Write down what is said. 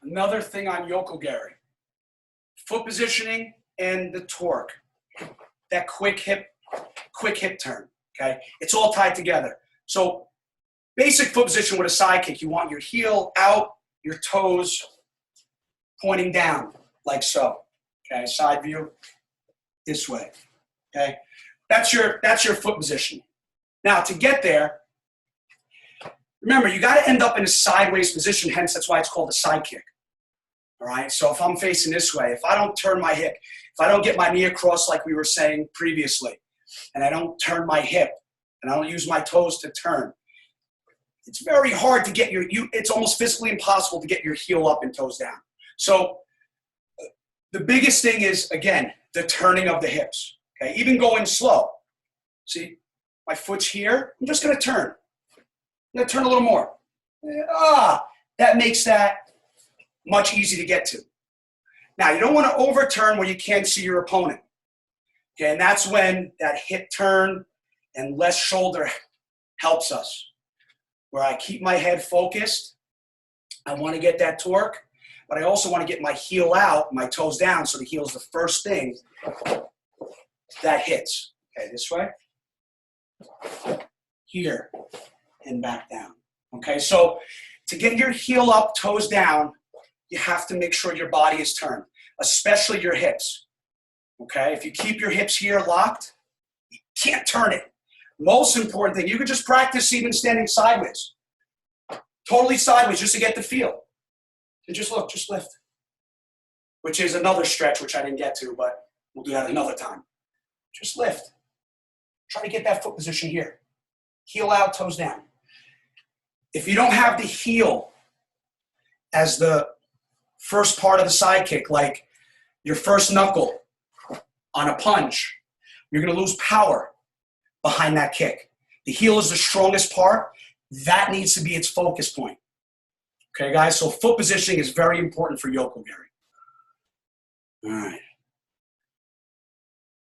Another thing on Yoko Geri. Foot positioning and the torque. That quick hip turn, okay? It's all tied together. So basic foot position with a side kick, you want your heel out, your toes pointing down, like so, okay? Side view, this way, okay? That's your foot position. Now, to get there, remember, you got to end up in a sideways position, hence that's why it's called a side kick. All right, so if I'm facing this way, if I don't turn my hip, if I don't get my knee across like we were saying previously, and I don't turn my hip, and I don't use my toes to turn, it's very hard to get it's almost physically impossible to get your heel up and toes down. So the biggest thing is, again, the turning of the hips, okay? Even going slow. See, my foot's here, I'm just gonna turn. I'm gonna turn a little more. That makes that much easier to get to. Now, you don't want to overturn where you can't see your opponent. Okay, and that's when that hip turn and less shoulder helps us. Where I keep my head focused, I want to get that torque, but I also want to get my heel out, my toes down, so the heel is the first thing that hits. Okay, this way, here, and back down. Okay, so to get your heel up, toes down, you have to make sure your body is turned, especially your hips, okay? If you keep your hips here locked, you can't turn it. Most important thing, you could just practice even standing sideways, totally sideways, just to get the feel. And just look, just lift, which is another stretch, which I didn't get to, but we'll do that another time. Just lift. Try to get that foot position here. Heel out, toes down. If you don't have the heel as the first part of the side kick, like your first knuckle on a punch, you're going to lose power behind that kick. The heel is the strongest part. That needs to be its focus point. Okay, guys? So foot positioning is very important for Yoko Geri. All right.